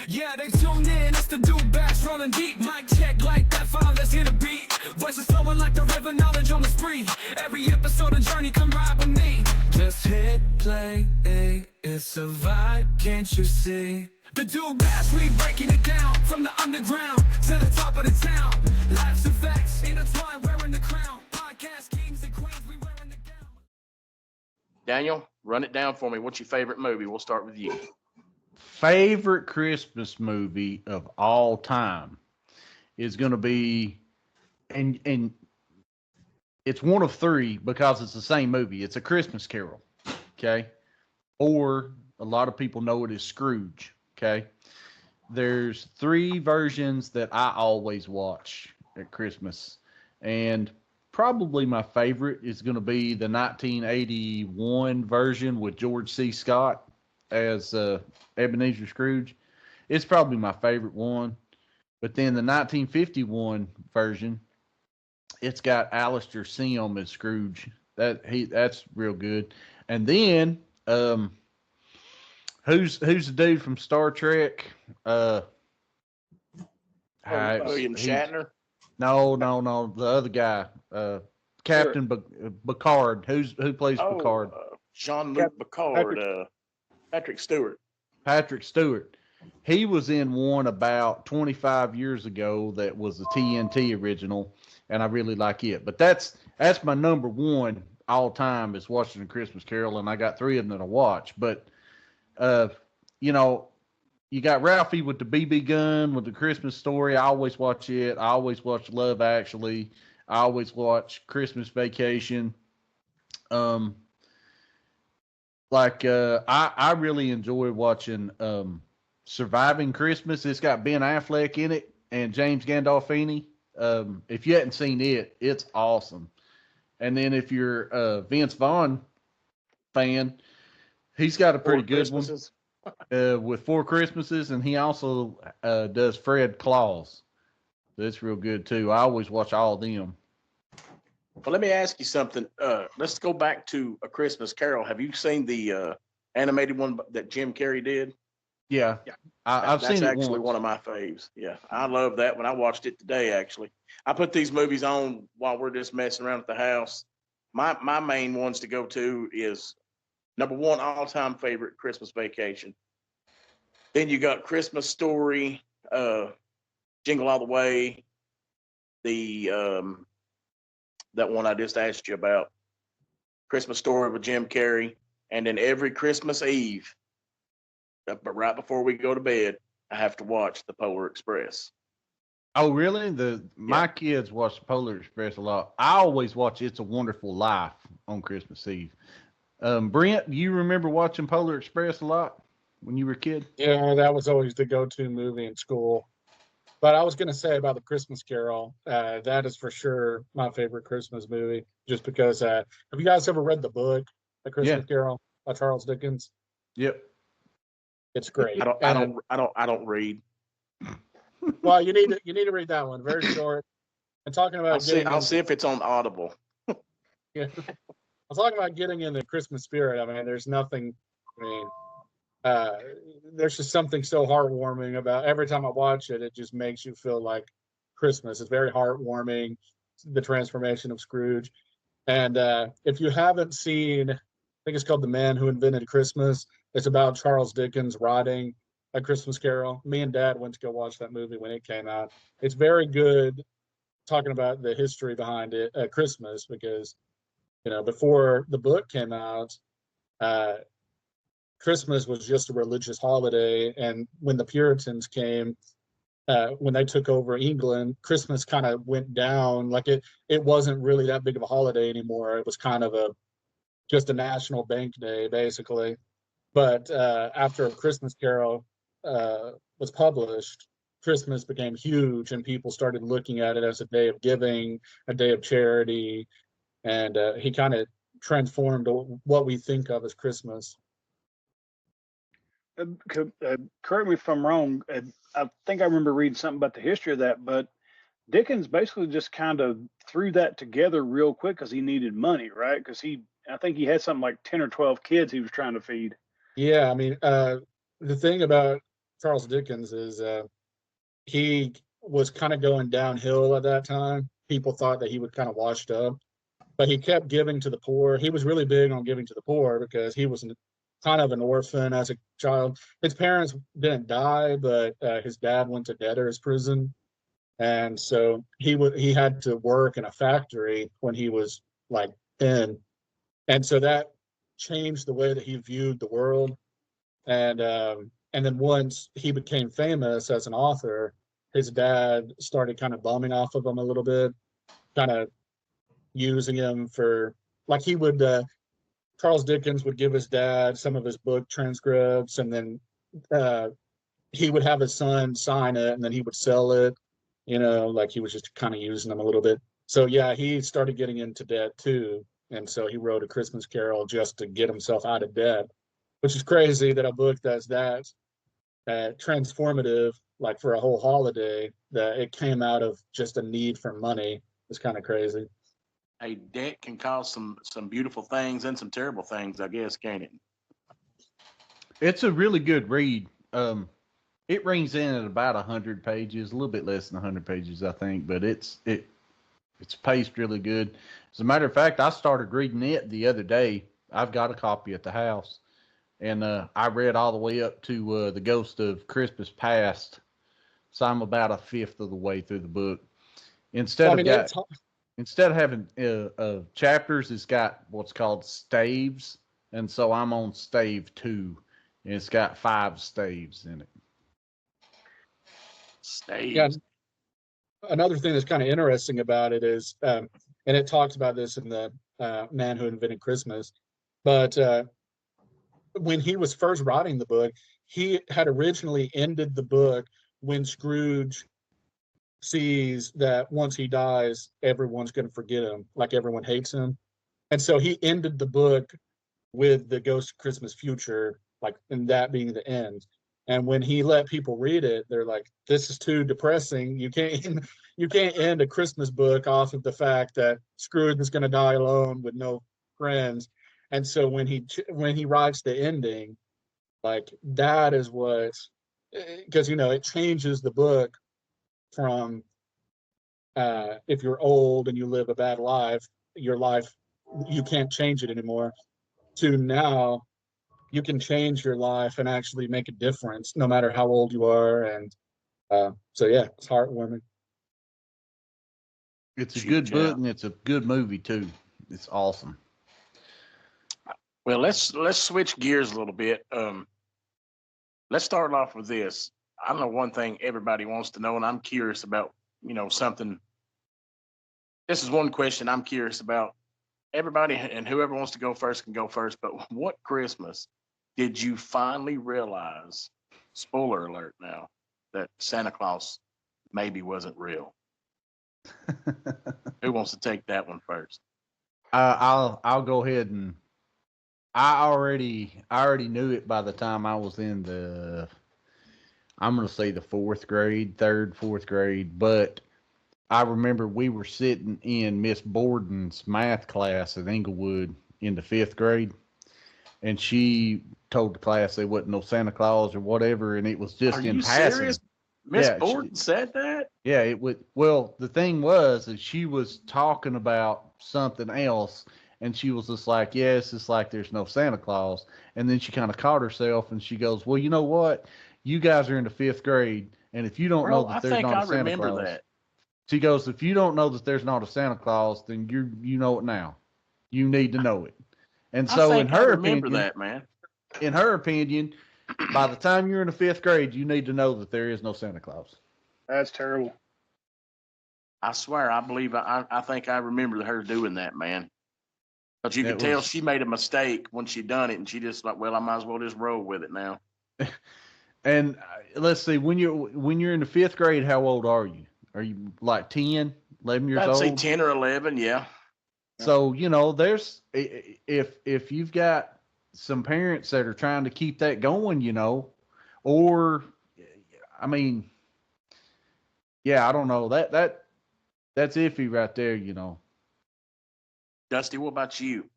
Yeah, they tune in, it's the dude bass rolling deep. Mic check like that, fine, let's hit a beat. Voices flowing like the river, knowledge on the spree. Every episode of Journey, come ride with me. Just hit play, it's a vibe, can't you see? The dude bass, we breaking it down. From the underground to the top of the town. Life's effects, intertwined, wearing the crown. Podcast kings and queens, we wearing the gown. Daniel, run it down for me. What's your favorite movie? We'll start with you. Favorite Christmas movie of all time is going to be, and it's one of three because it's the same movie. It's A Christmas Carol, okay? Or a lot of people know it as Scrooge, okay? There's three versions that I always watch at Christmas, and probably my favorite is going to be the 1981 version with George C. Scott as Ebenezer Scrooge. It's probably my favorite one. But then the 1951 version, it's got Alistair Sim as Scrooge. That's real good. And then who's the dude from Star Trek? William Shatner. No, the other guy, Captain Picard. Who plays Picard? Jean-Luc Picard. Patrick Stewart. Patrick Stewart. He was in one about 25 years ago that was the TNT original, and I really like it. But that's my number one all time is watching A Christmas Carol, and I got three of them that I watch. But you got Ralphie with the BB gun with the Christmas Story. I always watch it. I always watch Love Actually. I always watch Christmas Vacation. I really enjoy watching Surviving Christmas. It's got Ben Affleck in it and James Gandolfini. If you hadn't seen it, it's awesome. And then if you're a Vince Vaughn fan, he's got a pretty good one with Four Christmases, and he also does Fred Claus. That's real good too. I always watch all of them. Well, let me ask you something. Let's go back to A Christmas Carol. Have you seen the animated one that Jim Carrey did? Yeah. I've seen it. That's actually one of my faves. Yeah, I love that one. I watched it today, actually. I put these movies on while we're just messing around at the house. My main ones to go to is number one, all-time favorite, Christmas Vacation. Then you got Christmas Story, Jingle All the Way, that one I just asked you about, Christmas Story with Jim Carrey, and then every Christmas Eve, but right before we go to bed, I have to watch the Polar Express. Oh, really? My kids watch the Polar Express a lot. I always watch It's a Wonderful Life on Christmas Eve. Brent, do you remember watching Polar Express a lot when you were a kid? Yeah, that was always the go-to movie in school. But I was going to say about the Christmas Carol, that is for sure my favorite Christmas movie, just because. Have you guys ever read the book, The Christmas Carol by Charles Dickens? Yep. It's great. I don't read. Well, you need to read that one. Very short. And talking about I'll see if it's on Audible. Yeah. I was talking about getting in the Christmas spirit. I mean, there's nothing. I mean, there's just something so heartwarming about every time I watch it. It just makes you feel like Christmas. It's very heartwarming, the transformation of Scrooge. And if you haven't seen, I think it's called The Man Who Invented Christmas. It's about Charles Dickens writing A Christmas Carol. Me and Dad went to go watch that movie when it came out. It's very good, talking about the history behind it at Christmas, because before the book came out, Christmas was just a religious holiday, and when the Puritans came, when they took over England, Christmas kind of went down. Like it wasn't really that big of a holiday anymore. It was kind of just a national bank day, basically. But after A Christmas Carol was published, Christmas became huge, and people started looking at it as a day of giving, a day of charity, and he kind of transformed what we think of as Christmas. Correct me if I'm wrong. I think I remember reading something about the history of that, but Dickens basically just kind of threw that together real quick because he needed money, right? Because I think he had something like 10 or 12 kids he was trying to feed. Yeah, I mean, the thing about Charles Dickens is he was kind of going downhill at that time. People thought that he would kind of washed up, but he kept giving to the poor. He was really big on giving to the poor because he was kind of an orphan as a child. His parents didn't die, but his dad went to debtor's prison, and so he had to work in a factory when he was like 10, and so that changed the way that he viewed the world. And then once he became famous as an author, his dad started kind of bumming off of him a little bit, kind of using him for like he would Charles Dickens would give his dad some of his book transcripts, and then uh, he would have his son sign it, and then he would sell it. Like he was just kind of using them a little bit. So yeah, he started getting into debt too, and so he wrote A Christmas Carol just to get himself out of debt, which is crazy that a book that's that transformative, like for a whole holiday, that it came out of just a need for money. Is kind of crazy. A debt can cause some beautiful things and some terrible things, I guess, can't it? It's a really good read. It rings in at about 100 pages, a little bit less than 100 pages, I think, but it's paced really good. As a matter of fact, I started reading it the other day. I've got a copy at the house, and I read all the way up to The Ghost of Christmas Past, so I'm about a fifth of the way through the book. Instead of having chapters, it's got what's called staves, and so I'm on stave 2, and it's got 5 staves in it. Staves. Yeah. Another thing that's kind of interesting about it is, and it talks about this in the Man Who Invented Christmas, but when he was first writing the book, he had originally ended the book when Scrooge sees that once he dies, everyone's going to forget him, like everyone hates him. And so he ended the book with the Ghost of Christmas Future, like, and that being the end. And when he let people read it, they're like, "This is too depressing. You can't end a Christmas book off of the fact that Scrooge is going to die alone with no friends." And so when he writes the ending, like that is what, because it changes the book from if you're old and you live a bad life, your life you can't change it anymore, to now you can change your life and actually make a difference no matter how old you are. And so yeah, it's heartwarming. It's a good book, and it's a good movie too. It's awesome. Well, let's switch gears a little bit. Let's start off with this. I know one thing everybody wants to know, and I'm curious about, something. This is one question I'm curious about. Everybody and whoever wants to go first can go first, but what Christmas did you finally realize, spoiler alert now, that Santa Claus maybe wasn't real? Who wants to take that one first? I'll go ahead, and I already knew it by the time I was in I'm going to say the fourth grade, fourth grade, but I remember we were sitting in Miss Borden's math class at Inglewood in the 5th grade, and she told the class there wasn't no Santa Claus or whatever, and it was just in passing. Serious? Miss Borden said that? Yeah, it would. Well, the thing was that she was talking about something else, and she was just like, "Yes, it's like there's no Santa Claus." And then she kind of caught herself, and she goes, "Well, you know what? You guys are in the 5th grade, and if you don't know that there's not a Santa Claus," that. She goes, "If you don't know that there's not a Santa Claus, then you know it now. You need to know it." And so, in her opinion, that, man. In her opinion, by the time you're in the 5th grade, you need to know that there is no Santa Claus. That's terrible. I swear, I think I remember her doing that, man. But you could tell she made a mistake when she done it, and she just like, well, I might as well just roll with it now. And let's see, when you're in the 5th grade, how old are you? Are you like 10, 11 years old? I'd say 10 or 11, yeah. So, there's, if you've got some parents that are trying to keep that going, or, I mean, yeah, I don't know. That's iffy right there, Dusty, what about you?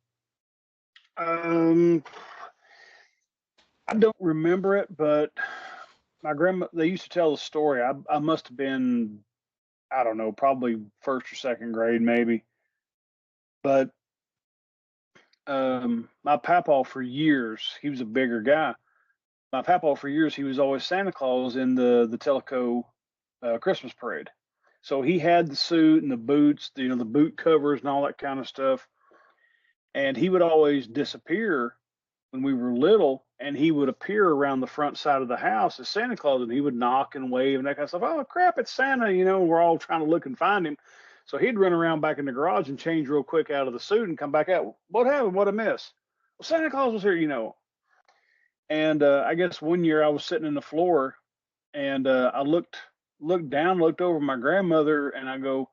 I don't remember it, but my grandma, they used to tell the story. I must have been, I don't know, probably first or second grade, maybe. But my papaw for years, he was a bigger guy. My papaw for years, he was always Santa Claus in the Telco Christmas parade. So he had the suit and the boots, the boot covers and all that kind of stuff. And he would always disappear when we were little, and he would appear around the front side of the house as Santa Claus, and he would knock and wave and that kind of stuff. Oh crap, it's Santa! We're all trying to look and find him. So he'd run around back in the garage and change real quick out of the suit and come back out. What happened? What I miss? Well, Santa Claus was here. And I guess one year I was sitting in the floor, and I looked down, looked over my grandmother, and I go,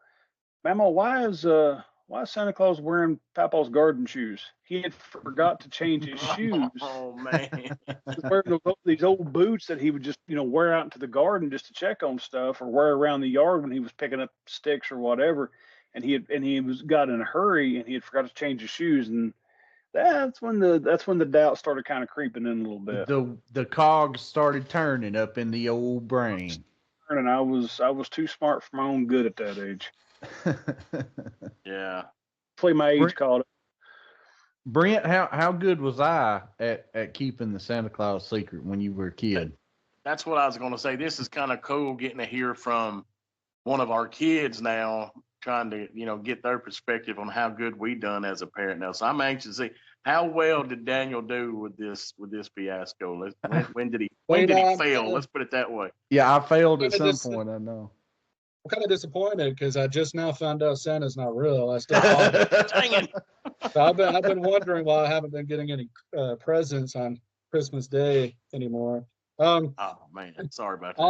"Mama, why is Santa Claus wearing Papa's garden shoes? He had forgot to change his shoes. Oh man. He was wearing these old boots that he would just wear out into the garden just to check on stuff, or wear around the yard when he was picking up sticks or whatever. And he got in a hurry, and he had forgot to change his shoes. And that's when the doubt started kind of creeping in a little bit. The cogs started turning up in the old brain. And I was too smart for my own good at that age. Yeah. Play my age called it. Brent, how good was I at keeping the Santa Claus secret when you were a kid? That's what I was going to say. This is kind of cool getting to hear from one of our kids now, trying to, get their perspective on how good we done as a parent now. So I'm anxious to see how well did Daniel do with this fiasco. When did he fail? Let's put it that way. Yeah, I failed at some point. I know. I'm kind of disappointed because I just now found out Santa's not real. I still Dang it. So I've been wondering why I haven't been getting any presents on Christmas Day anymore. Oh man, sorry about that.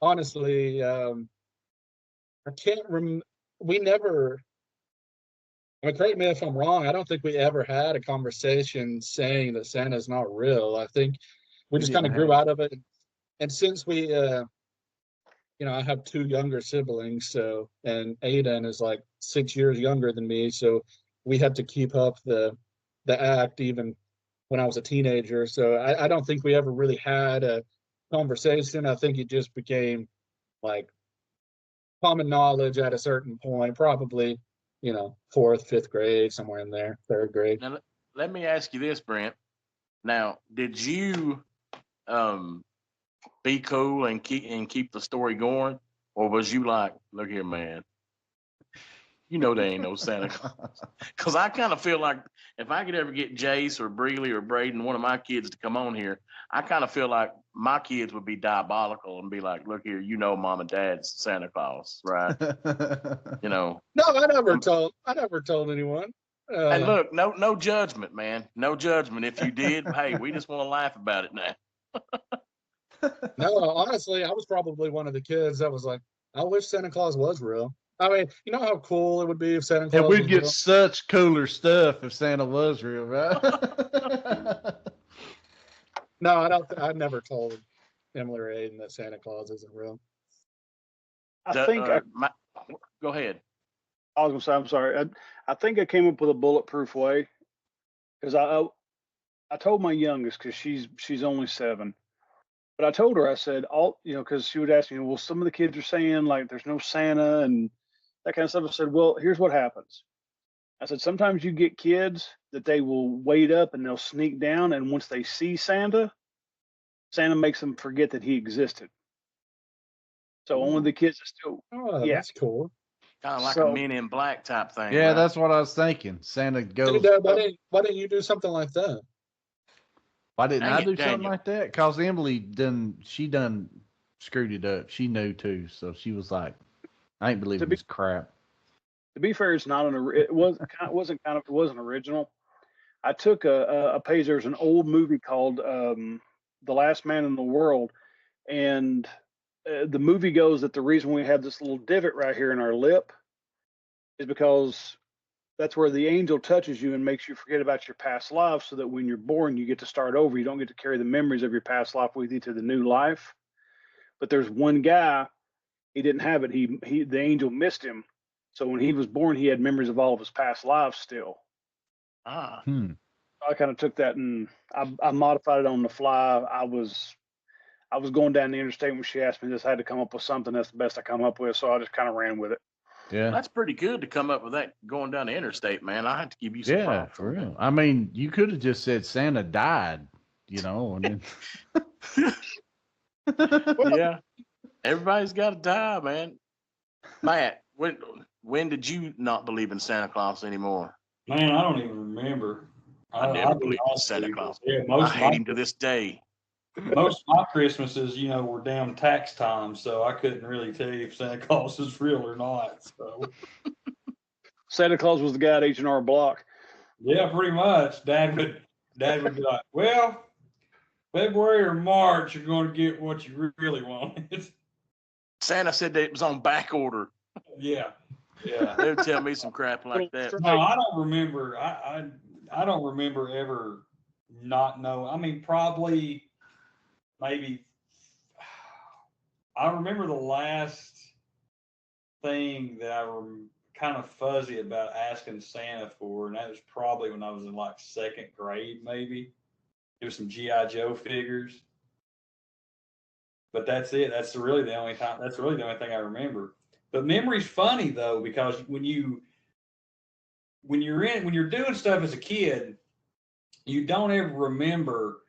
Honestly, I can't remember. We never. I mean, correct me if I'm wrong. I don't think we ever had a conversation saying that Santa's not real. I think we just kind of grew out of it, and since we, I have two younger siblings, and Aiden is like 6 years younger than me, so we had to keep up the act even when I was a teenager. So I don't think we ever really had a conversation. I think it just became like common knowledge at a certain point, probably, fourth, fifth grade, somewhere in there, third grade. Now, let me ask you this, Brent. Now, did you be cool and keep the story going, or was you like, look here, man, there ain't no Santa Claus? Because I kind of feel like if I could ever get Jace or Breeley or Braden, one of my kids, to come on here, I kind of feel like my kids would be diabolical and be like, look here, Mom and Dad's Santa Claus, right? No, I never told anyone. Hey, look, no judgment, man. No judgment. If you did, hey, we just want to laugh about it now. No, honestly, I was probably one of the kids that was like, I wish Santa Claus was real. I mean, you know how cool it would be if Santa Claus we'd was get real? such cooler stuff if Santa was real, right? No, I never told Emily or Aiden that Santa Claus isn't real. Go ahead. I was gonna say, I'm sorry. I think I came up with a bulletproof way, because I told my youngest, because she's only 7, but I told her, I said, because she would ask me, well, some of the kids are saying like there's no Santa and that kind of stuff. I said, well, here's what happens. I said, sometimes you get kids that they will wait up and they'll sneak down, and once they see Santa makes them forget that he existed. So only the kids are still. Oh, yeah, that's cool. Kind of like a Men in Black type thing. Yeah, right? That's what I was thinking. Santa goes. Why didn't you do something like that? Why didn't I do something Daniel. like that? Because Emily done screwed it up. She knew too, so she was like, "I ain't believing this crap." To be fair, it's not it wasn't original. I took a page. There's an old movie called The Last Man in the World, and the movie goes that the reason we have this little divot right here in our lip is because that's where the angel touches you and makes you forget about your past life, so that when you're born, you get to start over. You don't get to carry the memories of your past life with you to the new life. But there's one guy, he didn't have it. The angel missed him. So when he was born, he had memories of all of his past lives still. Ah. I kind of took that and I modified it on the fly. I was going down the interstate when she asked me this. I had to come up with something. That's the best I come up with. So I just kind of ran with it. Yeah. That's pretty good to come up with that going down the interstate, man. I have to give you some Yeah, props. for real. I mean, you could have just said Santa died, and then Yeah. Everybody's got to die, man. Matt, when did you not believe in Santa Claus anymore? Man, I don't even remember. I never I'll be believed in honest with Santa you. Claus. Yeah, I hate him to this day. most of my Christmases, were damn tax time, so I couldn't really tell you if Santa Claus is real or not. So Santa Claus was the guy at H&R Block. yeah, pretty much. Dad would be like, "Well, February or March, you're going to get what you really wanted." Santa said that it was on back order. Yeah. They would tell me some crap like that. No, I don't remember. I don't remember ever not knowing. I mean, probably maybe. I remember the last thing that I'm kind of fuzzy about asking Santa for, and that was probably when I was in like second grade, maybe. It was some G.I. Joe figures. But that's it. That's really the only thing I remember. But memory's funny though, because when you're doing stuff as a kid, you don't ever remember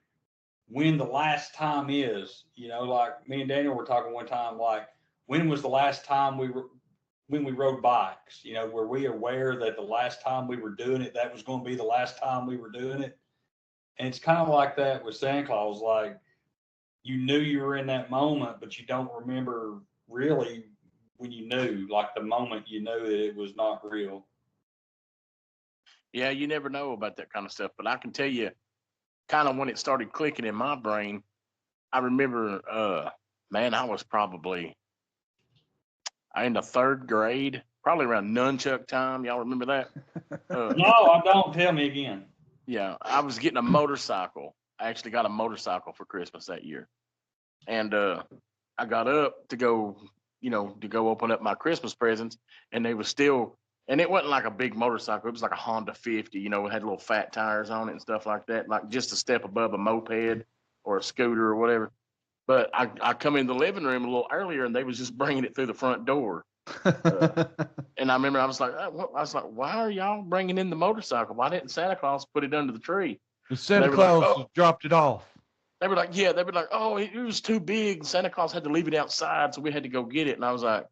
when the last time is. Like me and Daniel were talking one time, like when was the last time when we rode bikes? Were we aware that the last time we were doing it, that was going to be the last time we were doing it? And it's kind of like that with Santa Claus. Like you knew you were in that moment, but you don't remember really when you knew, like the moment you knew that it was not real. Yeah, you never know about that kind of stuff. But I can tell you, kind of when it started clicking in my brain, I remember, man, I was probably in the third grade, probably around nunchuck time. Y'all remember that? No, I don't. Tell me again. Yeah, I was getting a motorcycle. I actually got a motorcycle for Christmas that year. And I got up to go open up my Christmas presents, and they was still, and it wasn't like a big motorcycle. It was like a Honda 50, it had little fat tires on it and stuff like that, like just a step above a moped or a scooter or whatever. But I come in the living room a little earlier, and they was just bringing it through the front door. And I remember I was like, why are y'all bringing in the motorcycle? Why didn't Santa Claus put it under the tree? Santa Claus dropped it off. They were like, oh, it was too big. Santa Claus had to leave it outside, so we had to go get it. And I was like,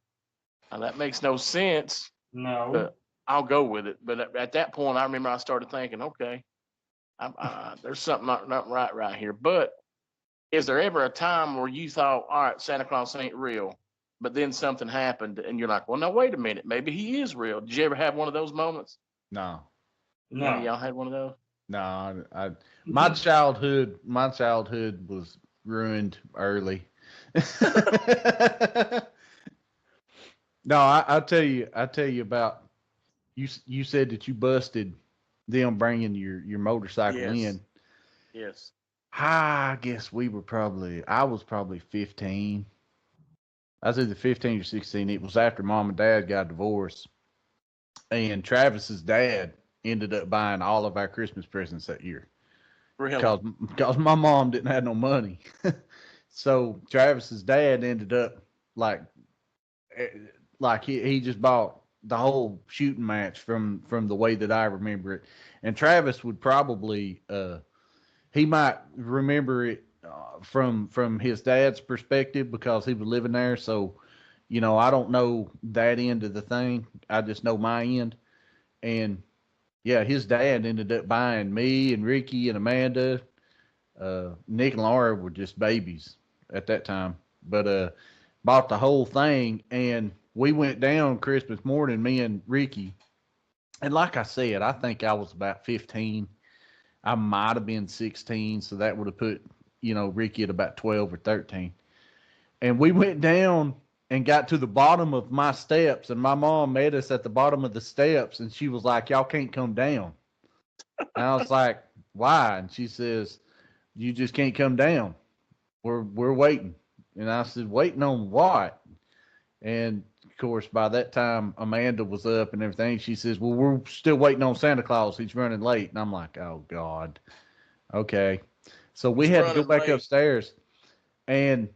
oh, that makes no sense. No. But I'll go with it. But at that point, I remember I started thinking, okay, there's something not right here. But is there ever a time where you thought, all right, Santa Claus ain't real, but then something happened and you're like, well, no, wait a minute, maybe he is real? Did you ever have one of those moments? No. None of y'all had one of those? No, my childhood was ruined early. No, I'll tell you about you said that you busted them bringing your motorcycle in. Yes. I guess I was probably 15. I was either 15 or 16. It was after mom and dad got divorced, and Travis's dad ended up buying all of our Christmas presents that year. Really? Because my mom didn't have no money. So Travis's dad ended up like he just bought the whole shooting match from the way that I remember it. And Travis would probably he might remember it from his dad's perspective because he was living there. So, I don't know that end of the thing. I just know my end. And yeah, his dad ended up buying me and Ricky and Amanda. Nick and Laura were just babies at that time, but bought the whole thing. And we went down Christmas morning, me and Ricky. And like I said, I think I was about 15. I might have been 16, so that would have put, Ricky at about 12 or 13. And we went down and got to the bottom of my steps, and my mom met us at the bottom of the steps, and she was like, y'all can't come down. And I was like, why? And she says, you just can't come down. We're waiting. And I said, waiting on what? And of course, by that time, Amanda was up and everything. She says, well, we're still waiting on Santa Claus. He's running late. And I'm like, oh, God. Okay. So we He's had to go running back late. upstairs. And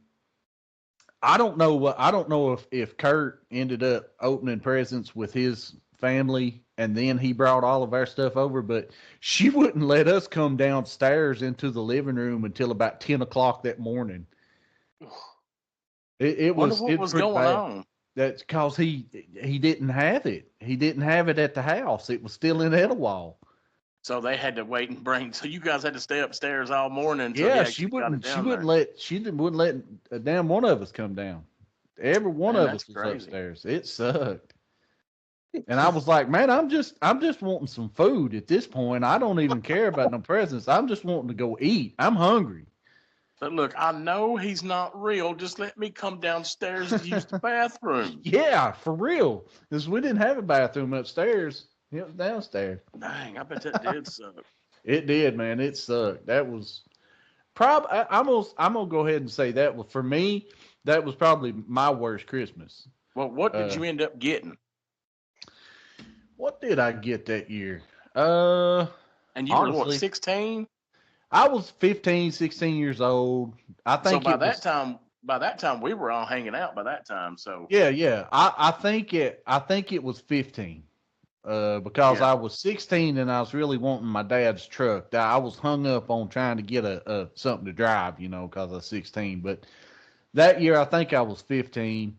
I don't know if Kurt ended up opening presents with his family and then he brought all of our stuff over, but she wouldn't let us come downstairs into the living room until about 10 o'clock that morning. It Wonder was what was pretty going bad. on. That's because he didn't have it. He didn't have it at the house. It was still in Etowah. So they had to wait and bring. So you guys had to stay upstairs all morning until he Yeah, actually got it down there. wouldn't let a damn one of us come down. Every one Man, of that's us was crazy. upstairs. It sucked. And I was like, man, I'm just wanting some food at this point. I don't even care about no presents. I'm just wanting to go eat. I'm hungry. But look, I know he's not real. Just let me come downstairs to use the bathroom. Yeah, for real. Because we didn't have a bathroom upstairs. It was downstairs. Dang, I bet that did suck. It did, man. It sucked. That was I'm gonna go ahead and say that was, for me, that was probably my worst Christmas. Well, what did you end up getting? What did I get that year? And you were what, honestly, 16? I was 15, 16 years old. I think So by that time we were all hanging out by that time. So yeah. I think it was 15. Because Yeah. I was 16 and I was really wanting my dad's truck. I was hung up on trying to get a something to drive, because I was 16. But that year, I think I was 15.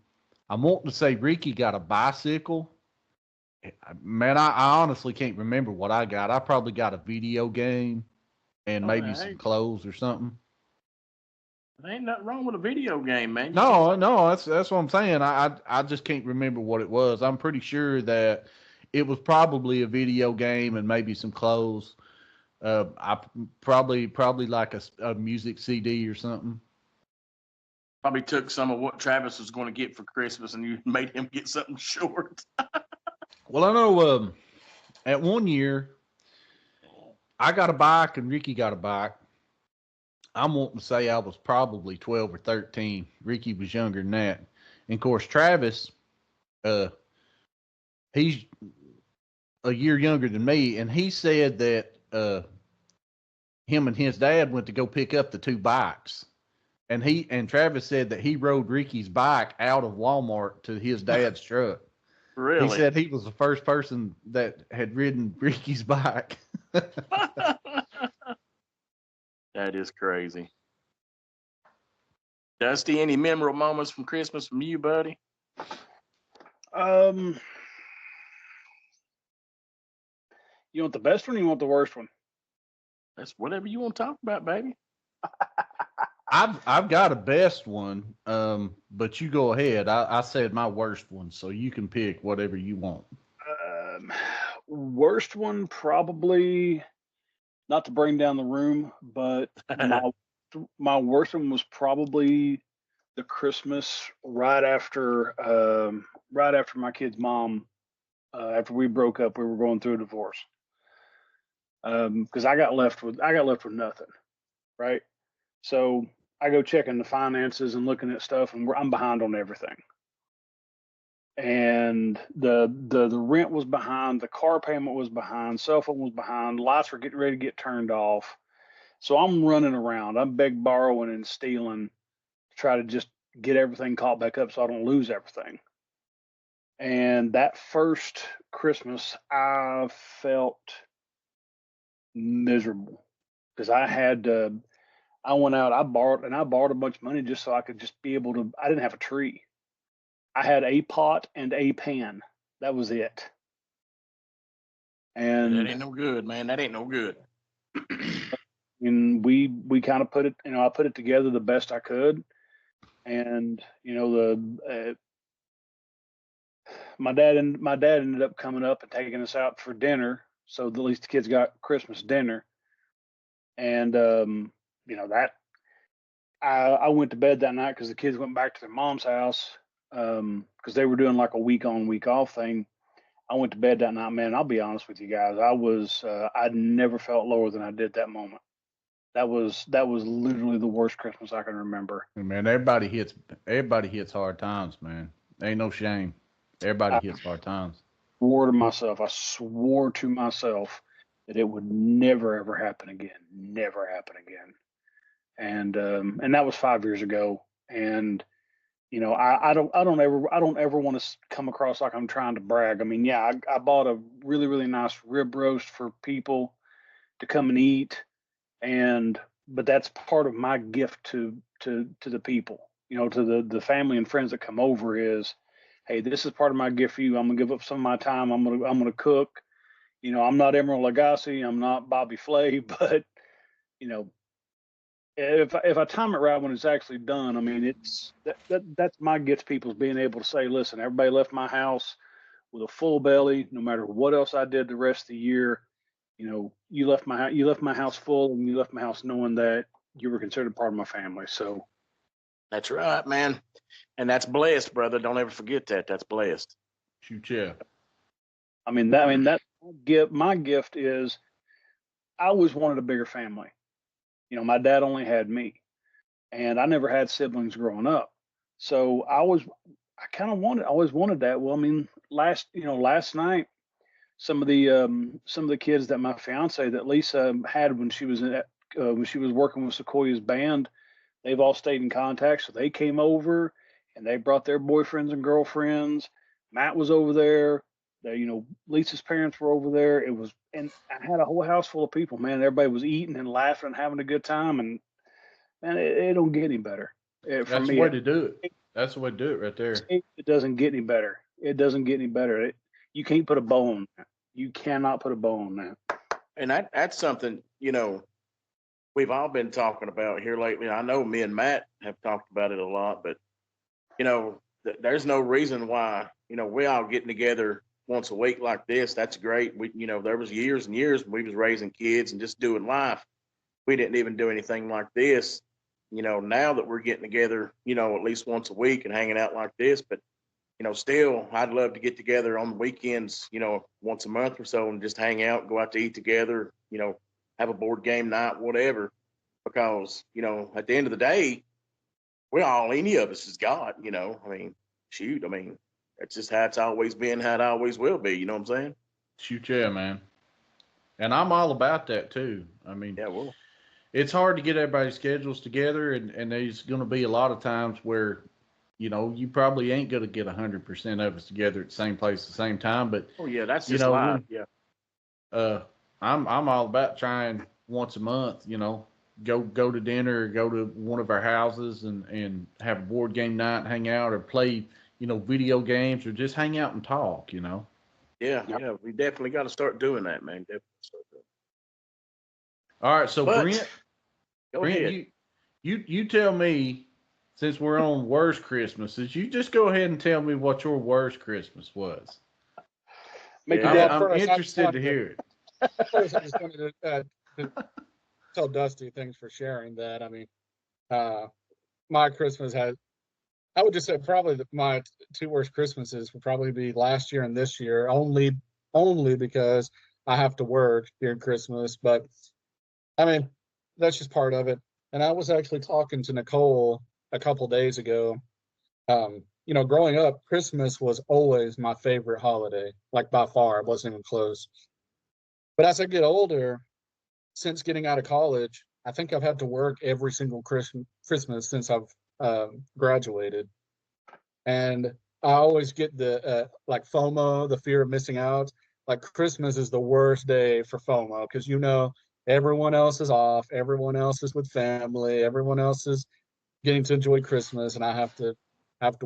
I'm wanting to say Ricky got a bicycle. Man, I honestly can't remember what I got. I probably got a video game and maybe hey, some clothes or something. there ain't nothing wrong with a video game, man. No, that's what I'm saying. I just can't remember what it was. I'm pretty sure that it was probably a video game and maybe some clothes. I probably like a music CD or something. Probably took some of what Travis was going to get for Christmas and you made him get something short. Well, I know at one year I got a bike and Ricky got a bike. I'm wanting to say I was probably 12 or 13. Ricky was younger than that. And of course, Travis, he's a year younger than me, and he said that him and his dad went to go pick up the two bikes. And Travis said that he rode Ricky's bike out of Walmart to his dad's truck. Really? He said he was the first person that had ridden Ricky's bike. That is crazy. Dusty, any memorable moments from Christmas from you, buddy? You want the best one or you want the worst one? That's whatever you want to talk about, baby. I've got a best one, but you go ahead. I said my worst one, so you can pick whatever you want. Worst one, probably, not to bring down the room, but my worst one was probably the Christmas right after my kid's mom, after we broke up. We were going through a divorce. Because I got left with nothing, right? So I go checking the finances and looking at stuff, and I'm behind on everything. And the rent was behind, the car payment was behind, cell phone was behind, lights were getting ready to get turned off. So I'm running around, I'm borrowing and stealing to try to just get everything caught back up so I don't lose everything. And that first Christmas, I felt miserable because I went out, I borrowed a bunch of money just so I could just be able to. I didn't have a tree. I had a pot and a pan. That was it. And that ain't no good, man. That ain't no good. And we kind of put it, I put it together the best I could. And my dad ended up coming up and taking us out for dinner. So at least the kids got Christmas dinner. And that I went to bed that night because the kids went back to their mom's house because they were doing like a week on, week off thing. I went to bed that night, man. I'll be honest with you guys. I'd never felt lower than I did that moment. That was literally the worst Christmas I can remember. Man, everybody hits hard times, man. Ain't no shame. Everybody hits hard times. I swore to myself that it would never ever happen again. Never happen again. And that was 5 years ago. And I don't ever want to come across like I'm trying to brag. I mean, yeah, I bought a really, really nice rib roast for people to come and eat, but that's part of my gift to the people, to the family and friends that come over is, hey, this is part of my gift for you. I'm gonna give up some of my time. I'm gonna cook. I'm not Emeril Lagasse. I'm not Bobby Flay, but you know, if I time it right when it's actually done, I mean, that's my gift to people is being able to say, listen, everybody left my house with a full belly, no matter what else I did the rest of the year. You left my house full, and you left my house knowing that you were considered part of my family. So That's right, man. And that's blessed, brother. Don't ever forget that. That's blessed. Shoot, yeah. I mean that my gift is I always wanted a bigger family. My dad only had me, and I never had siblings growing up. So I always wanted that. Well, I mean, last night, some of the kids that my fiance that Lisa had when she was working with Sequoia's band, they've all stayed in contact. So they came over and they brought their boyfriends and girlfriends. Matt was over there. Lisa's parents were over there. And I had a whole house full of people, man. Everybody was eating and laughing and having a good time. And man, it don't get any better. That's the way to do it. That's the way to do it right there. It doesn't get any better. It doesn't get any better. You can't put a bow on that. You cannot put a bow on that. And that's something, we've all been talking about here lately. I know me and Matt have talked about it a lot, but, there's no reason why, we all getting together once a week like this. That's great. There was years and years when we was raising kids and just doing life. We didn't even do anything like this. Now that we're getting together, at least once a week and hanging out like this, but still, I'd love to get together on the weekends, once a month or so and just hang out, go out to eat together, have a board game night, whatever. Because, at the end of the day, we're all any of us is God, I mean, shoot, that's just how it's always been, how it always will be. You know what I'm saying? Shoot, yeah, man. And I'm all about that too. I mean, Yeah, well, it's hard to get everybody's schedules together, and there's going to be a lot of times where, you probably ain't going to get 100% of us together at the same place at the same time. But oh yeah, that's just live. Yeah. I'm all about trying once a month, go to dinner, go to one of our houses and have a board game night, hang out, or play, video games, or just hang out and talk, Yeah, yeah, we definitely got to start doing that, man. Definitely start doing it. All right, so But, Brent, ahead. you tell me, since we're on worst Christmases, you just go ahead and tell me what your worst Christmas was. I'm interested to hear it. First, I just wanted to tell Dusty, thanks for sharing that. I mean, my Christmas I would just say probably my two worst Christmases would probably be last year and this year, only because I have to work during Christmas. But I mean, that's just part of it. And I was actually talking to Nicole a couple days ago. Growing up, Christmas was always my favorite holiday, like by far. It wasn't even close. But as I get older, since getting out of college, I think I've had to work every single Christmas since I've graduated. And I always get the like FOMO, the fear of missing out. Like Christmas is the worst day for FOMO because everyone else is off, everyone else is with family, everyone else is getting to enjoy Christmas, and I have to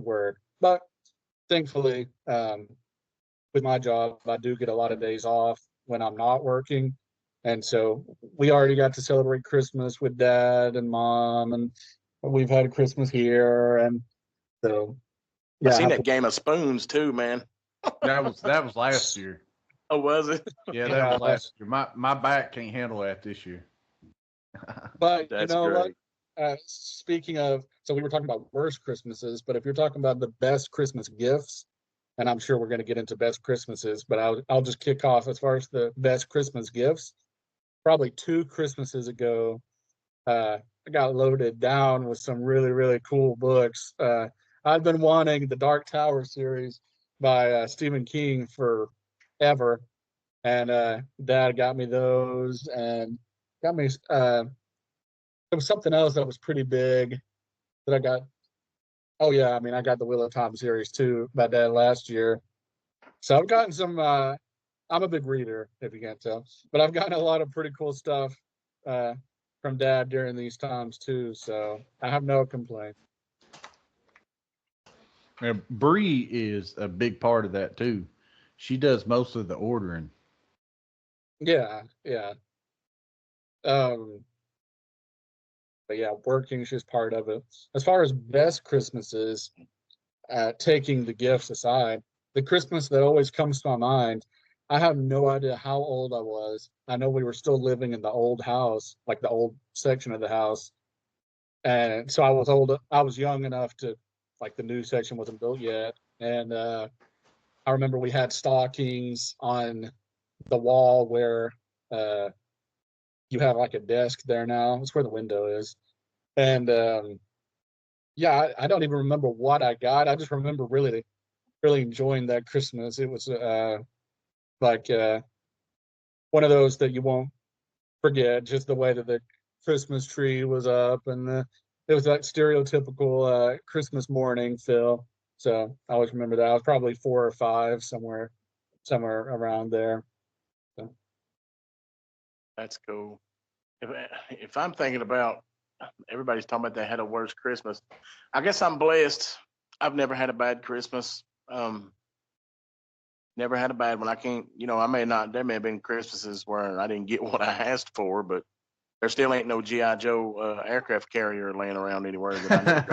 work. But thankfully, with my job, I do get a lot of days off when I'm not working. And so we already got to celebrate Christmas with Dad and Mom, and we've had Christmas here. And so, I seen that Game of Spoons too, man. That was last year. Oh, was it? Yeah, that was last year. My back can't handle that this year. But That's you know great. what? Speaking of, so we were talking about worst Christmases, but if you're talking about the best Christmas gifts, and I'm sure we're going to get into best Christmases, but I'll just kick off as far as the best Christmas gifts. Probably 2 Christmases ago, I got loaded down with some really, really cool books. I've been wanting the Dark Tower series, by Stephen King forever, and Dad got me those, and got me. There was something else that was pretty big that I got. Oh yeah, I mean I got the Wheel of Time series too by Dad last year. So I've gotten some. I'm a big reader, if you can't tell, but I've gotten a lot of pretty cool stuff from Dad during these times too. So I have no complaint. Now, Bree is a big part of that too. She does most of the ordering. Yeah, yeah. Um, but yeah, working, she's part of it. As far as best Christmases, taking the gifts aside, the Christmas that always comes to my mind, I have no idea how old I was. I know we were still living in the old house, like the old section of the house. And so I was old, I was young enough to, like the new section wasn't built yet. And I remember we had stockings on the wall where you have like a desk there now. It's where the window is. And yeah, I don't even remember what I got. I just remember really enjoying that Christmas. It was like one of those that you won't forget, just the way that the Christmas tree was up, and it was that stereotypical Christmas morning feel. So I always remember that. I was probably 4 or 5, somewhere around there. So. That's cool. If I'm thinking about, everybody's talking about they had a worse Christmas. I guess I'm blessed. I've never had a bad Christmas. Never had a bad one. I can't, there may have been Christmases where I didn't get what I asked for, but there still ain't no G.I. Joe aircraft carrier laying around anywhere that I never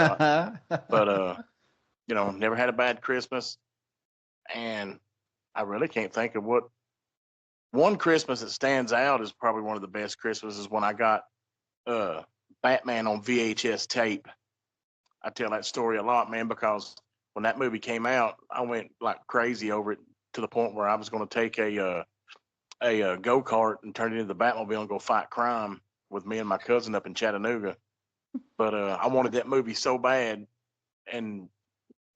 got. But, never had a bad Christmas. And I really can't think of what. One Christmas that stands out is probably one of the best Christmases when I got Batman on VHS tape. I tell that story a lot, man, because when that movie came out, I went like crazy over it to the point where I was going to take a go-kart and turn it into the Batmobile and go fight crime with me and my cousin up in Chattanooga. But I wanted that movie so bad. And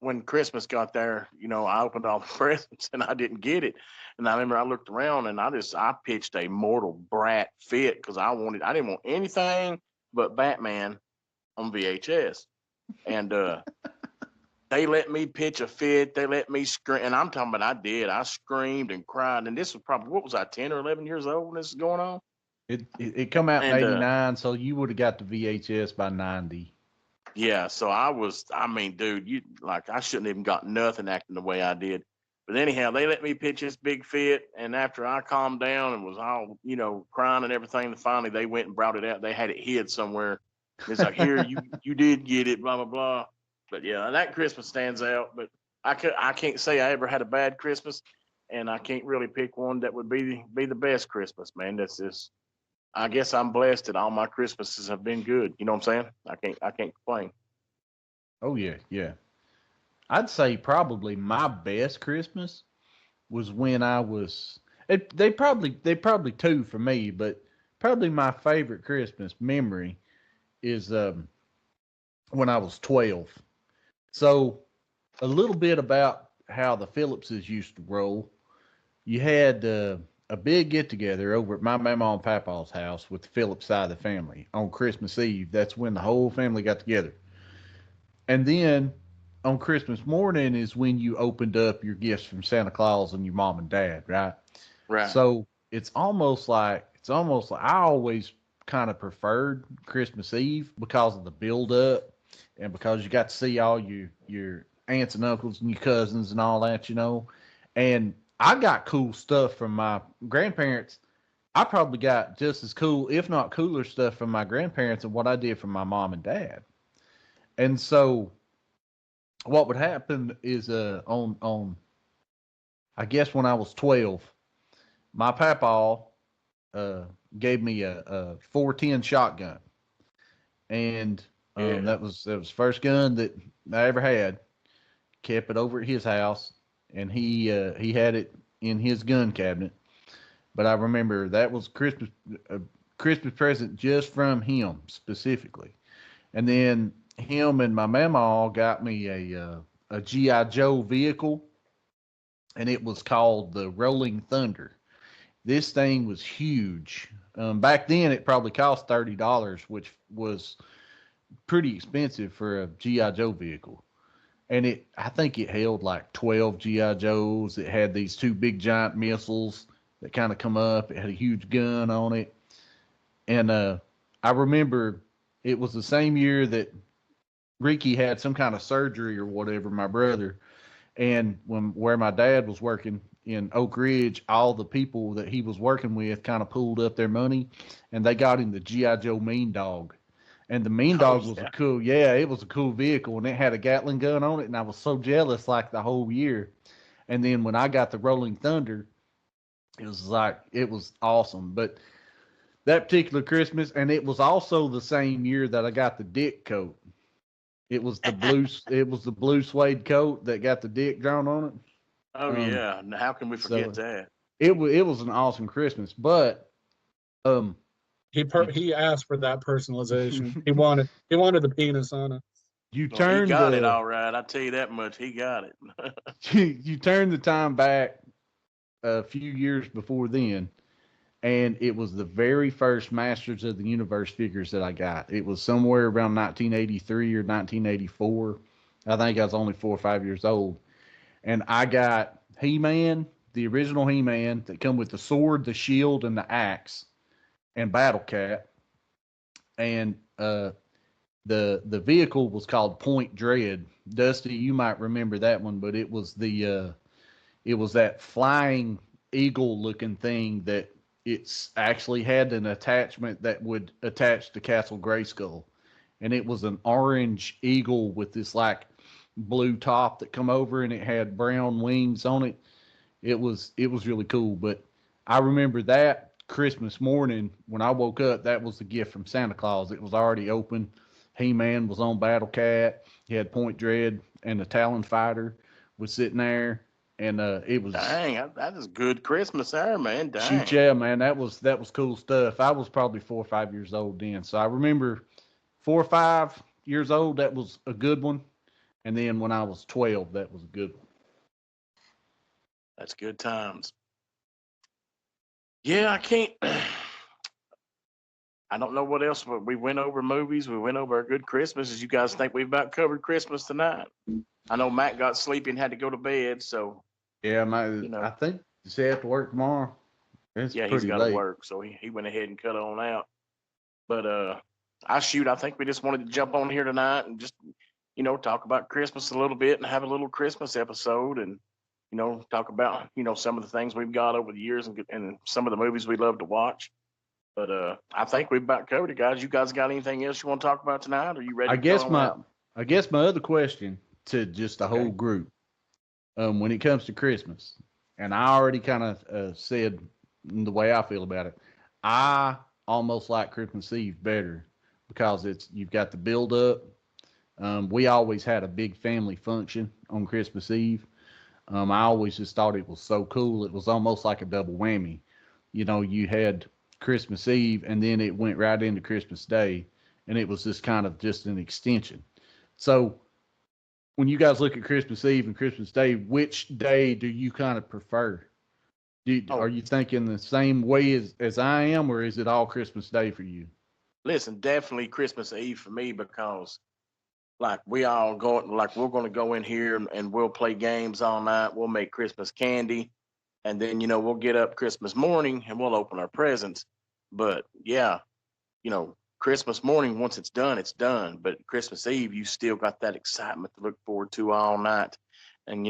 when Christmas got there, I opened all the presents and I didn't get it. And I remember I looked around and I pitched a mortal brat fit because I didn't want anything but Batman on VHS. And they let me pitch a fit. They let me scream. And I'm talking about I did. I screamed and cried. And this was probably, what was I, 10 or 11 years old when this is going on? It come out in 89, so you would have got the VHS by 90. Yeah, so dude, I shouldn't even got nothing acting the way I did. But anyhow, they let me pitch this big fit, and after I calmed down and was all, crying and everything, and finally they went and brought it out. They had it hid somewhere. It's like, here, you did get it, blah, blah, blah. But yeah, that Christmas stands out. But I can't say I ever had a bad Christmas, and I can't really pick one that would be the best Christmas, man. That's just, I guess I'm blessed that all my Christmases have been good. You know what I'm saying? I can't complain. Oh yeah, yeah. I'd say probably my best Christmas was when I was. They probably two for me, but probably my favorite Christmas memory is when I was 12. So a little bit about how the Phillipses used to roll. You had a big get together over at my mama and papa's house with the Phillips side of the family on Christmas Eve. That's when the whole family got together. And then on Christmas morning is when you opened up your gifts from Santa Claus and your mom and dad, right? Right. So it's almost like I always kind of preferred Christmas Eve because of the build up and because you got to see all your aunts and uncles and your cousins and all that, And I got cool stuff from my grandparents. I probably got just as cool, if not cooler stuff from my grandparents than what I did from my mom and dad. And so what would happen is on I guess when I was 12, my papa gave me a 410 shotgun. And that was first gun that I ever had. Kept it over at his house. And he had it in his gun cabinet. But I remember that was a Christmas present just from him specifically. And then him and my mama all got me a G.I. Joe vehicle and it was called the Rolling Thunder. This thing was huge. Back then, it probably cost $30, which was pretty expensive for a GI Joe vehicle. And I think it held like 12 GI Joes. It had these two big giant missiles that kind of come up. It had a huge gun on it, and I remember it was the same year that Ricky had some kind of surgery or whatever. My brother, and where my dad was working in Oak Ridge, all the people that he was working with kind of pooled up their money, and they got him the GI Joe Mean Dog. And the Mean Dog was a cool, yeah, it was a cool vehicle, and it had a Gatling gun on it, and I was so jealous like the whole year. And then when I got the Rolling Thunder, it was awesome. But that particular Christmas, and it was also the same year that I got the Dick coat. It was the blue suede coat that got the Dick drawn on it. Oh yeah, how can we forget that? It was an awesome Christmas, but he asked for that personalization. He wanted the penis on it. You Well, turned he got it all right. I tell you that much. He got it. you turned the time back a few years before then, and it was the very first Masters of the Universe figures that I got. It was somewhere around 1983 or 1984. I think I was only 4 or 5 years old, and I got He-Man, the original He-Man that come with the sword, the shield, and the axe, and Battle Cat, and the vehicle was called Point Dread. Dusty, you might remember that one, but it was that flying eagle looking thing that it's actually had an attachment that would attach to Castle Grayskull, and it was an orange eagle with this like blue top that come over, and it had brown wings on it. It was really cool. But I remember that Christmas morning when I woke up, that was the gift from Santa Claus. It was already open. He-Man was on Battle Cat. He had Point Dread, and the Talon Fighter was sitting there, and it was that is good Christmas there, man. Dang. Shoot, yeah, man, that was cool stuff. I was probably 4 or 5 years old then, so I remember 4 or 5 years old. That was a good one, and then when I was 12, that was a good one. That's good times. Yeah, I can't. I don't know what else, but we went over movies. We went over a good Christmas. You guys think we've about covered Christmas tonight? I know Matt got sleepy and had to go to bed, so. Yeah, I think he have to work tomorrow. It's he's got to work, so he went ahead and cut on out. But I think we just wanted to jump on here tonight and just, talk about Christmas a little bit and have a little Christmas episode and, talk about, some of the things we've got over the years and some of the movies we love to watch. But I think we've about covered it, guys. You guys got anything else you want to talk about tonight? Are you ready? I guess my other question to just the whole group, when it comes to Christmas, and I already kind of said the way I feel about it. I almost like Christmas Eve better because you've got the build up. We always had a big family function on Christmas Eve. I always just thought it was so cool. It was almost like a double whammy. You had Christmas Eve and then it went right into Christmas Day, and it was just an extension. So when you guys look at Christmas Eve and Christmas Day, which day do you kind of prefer? Are you thinking the same way as I am, or is it all Christmas Day for you? Listen, definitely Christmas Eve for me, because we're going to go in here and we'll play games all night. We'll make Christmas candy. And then, we'll get up Christmas morning and we'll open our presents. But yeah, Christmas morning, once it's done, it's done. But Christmas Eve, you still got that excitement to look forward to all night. And,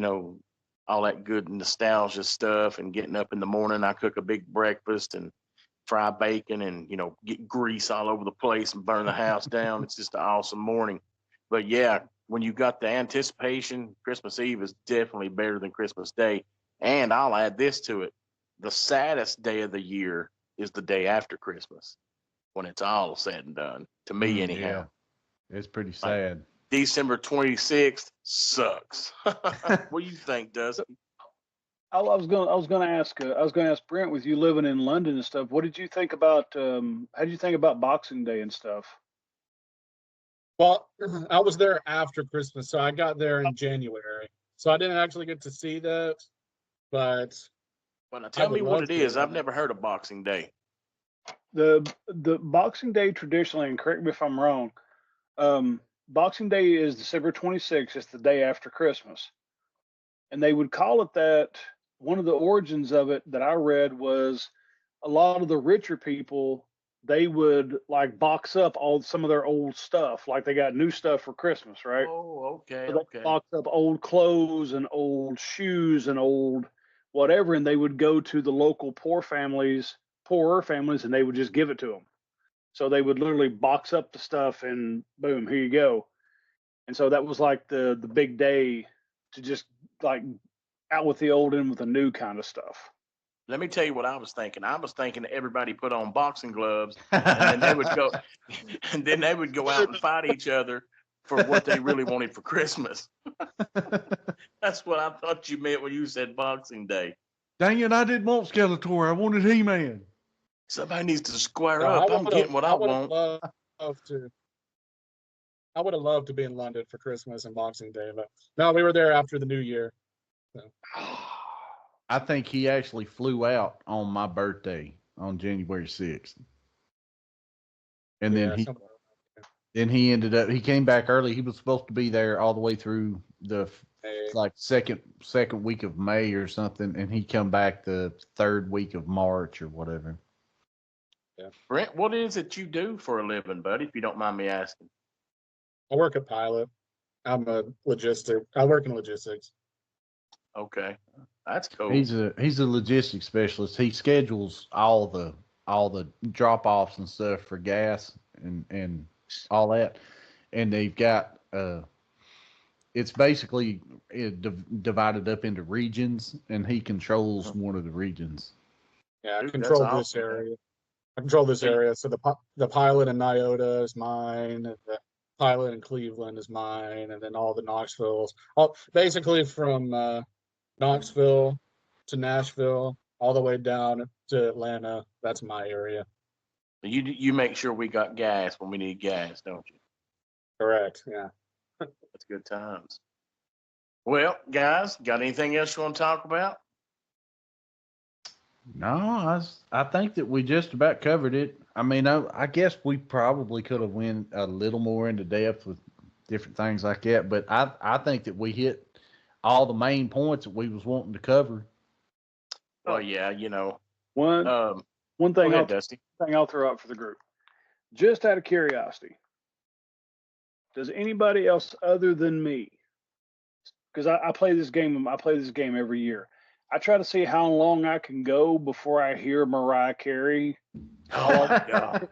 all that good nostalgia stuff, and getting up in the morning. I cook a big breakfast and fry bacon and, get grease all over the place and burn the house down. It's just an awesome morning. But yeah, when you got the anticipation, Christmas Eve is definitely better than Christmas Day. And I'll add this to it. The saddest day of the year is the day after Christmas, when it's all said and done, to me anyhow. Yeah. It's pretty sad. December 26th sucks. What do you think, Dusty? I was going to ask Brent, with you living in London and stuff, what did you think about how did you think about Boxing Day and stuff? Well, I was there after Christmas, so I got there in January. So I didn't actually get to see that. But Well, now I tell would me what love it to. is. I've never heard of Boxing Day. The Boxing Day traditionally, and correct me if I'm wrong, Boxing Day is December 26th. It's the day after Christmas, and they would call it that. One of the origins of it that I read was a lot of the richer people, they would like box up all some of their old stuff, like they got new stuff for Christmas, right? Oh, okay, So they okay. box up old clothes and old shoes and old whatever, and they would go to the local poorer families, and they would just give it to them. So they would literally box up the stuff and boom, here you go. And so that was like the big day to just like out with the old in with the new kind of stuff. Let me tell you what I was thinking. I was thinking that everybody put on boxing gloves, and then they would go, and then they would go out and fight each other for what they really wanted for Christmas. That's what I thought you meant when you said Boxing Day. Dang it, I didn't want Skeletor. I wanted He-Man. Somebody needs to square No, up. I'm getting what I would have want. loved to. I would have loved to be in London for Christmas and Boxing Day, but no, we were there after the New Year. So. I think he actually flew out on my birthday on January 6th. And Yeah, then he ended up, he came back early. He was supposed to be there all the way through the like second week of May or something, and he come back the third week of March or whatever. Yeah. Brent, what is it you do for a living, buddy? If you don't mind me asking. I work at Pilot. I work in logistics. Okay, that's cool. He's a logistics specialist. He schedules all the drop offs and stuff for gas and all that, and they've got it's basically divided up into regions, and he controls one of the regions. Yeah, I Dude, control that's this awesome, man. area. I control this area. So the Pilot in Nyota is mine, and the Pilot in Cleveland is mine, and then all the Knoxvilles, basically from Knoxville to Nashville, all the way down to Atlanta. That's my area. You make sure we got gas when we need gas, don't you? Correct. Yeah. That's good times. Well, guys, got anything else you want to talk about? No, I think that we just about covered it. I mean, I guess we probably could have went a little more into depth with different things like that, but I think that we hit all the main points that we was wanting to cover. Well, yeah, you know. One Go thing ahead, Dusty. I'll throw out for the group, just out of curiosity, does anybody else other than me? Because I play this game. I play this game every year. I try to see how long I can go before I hear Mariah Carey. Oh my God.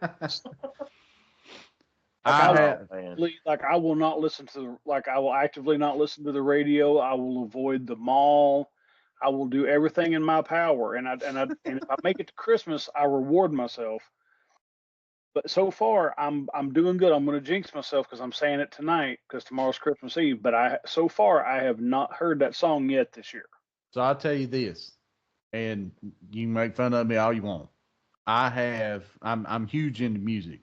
I will not listen to I will actively not listen to the radio. I will avoid the mall. I will do everything in my power. And if I make it to Christmas, I reward myself. But so far, I'm doing good. I'm going to jinx myself because I'm saying it tonight because tomorrow's Christmas Eve. But so far I have not heard that song yet this year. So I'll tell you this, and you can make fun of me all you want. I'm huge into music.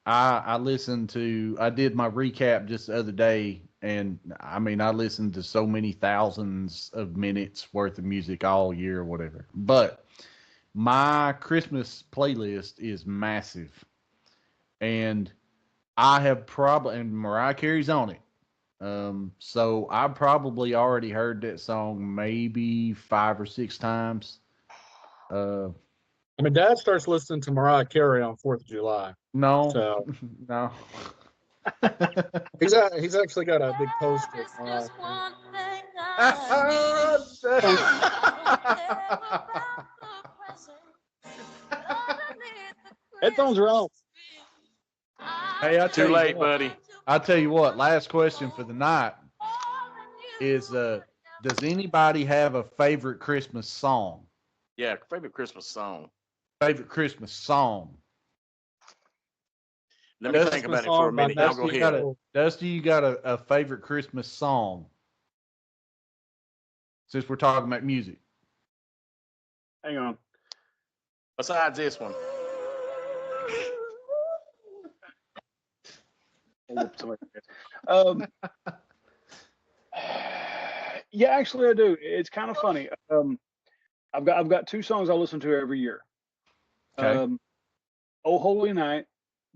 I did my recap just the other day, and I mean, I listened to so many thousands of minutes worth of music all year or whatever. But my Christmas playlist is massive, and and Mariah Carey's on it. So I probably already heard that song maybe 5 or 6 times. I mean, Dad starts listening to Mariah Carey on 4th of July. No, So no. he's actually got a big poster of Mariah Headphones are on. Hey, Too late, buddy. I'll tell you what, last question for the night is, does anybody have a favorite Christmas song? Yeah, favorite Christmas song. Favorite Christmas song? Let me think about it for a minute. Y'all go ahead. Dusty, you got a favorite Christmas song? Since we're talking about music. Hang on. Besides this one. Yeah, actually, I do. It's kind of funny. I've got two songs I listen to every year. Okay. "Oh Holy Night"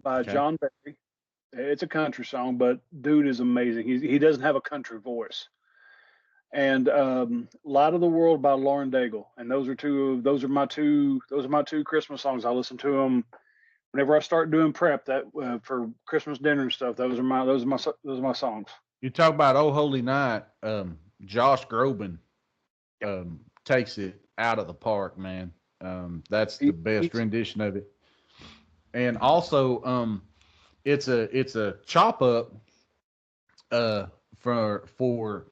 by Okay. John Barry. It's a country song, but dude is amazing. He doesn't have a country voice. And "Light of the World" by Lauren Daigle. And those are my two Christmas songs. I listen to them whenever I start doing prep that for Christmas dinner and stuff. Those are my songs. You talk about "Oh Holy Night." Josh Groban takes it out of the park, man. That's the best rendition of it. And also, it's a chop up for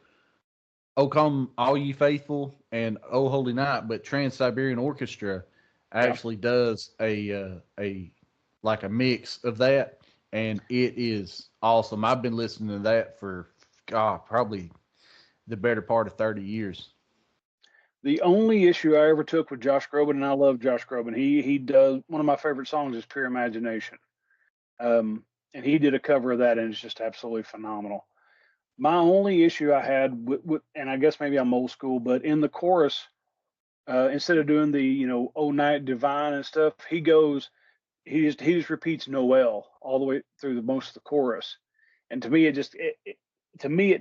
"O Come All Ye Faithful" and "Oh Holy Night," but Trans-Siberian Orchestra actually does a like a mix of that, and it is awesome. I've been listening to that for probably the better part of 30 years. The only issue I ever took with Josh Groban, and I love Josh Groban, he does one of my favorite songs is "Pure Imagination," and he did a cover of that, and it's just absolutely phenomenal. My only issue I had with and I guess maybe I'm old school, but in the chorus, instead of doing the "Oh Night Divine" and stuff, he just repeats Noel all the way through the most of the chorus, and to me it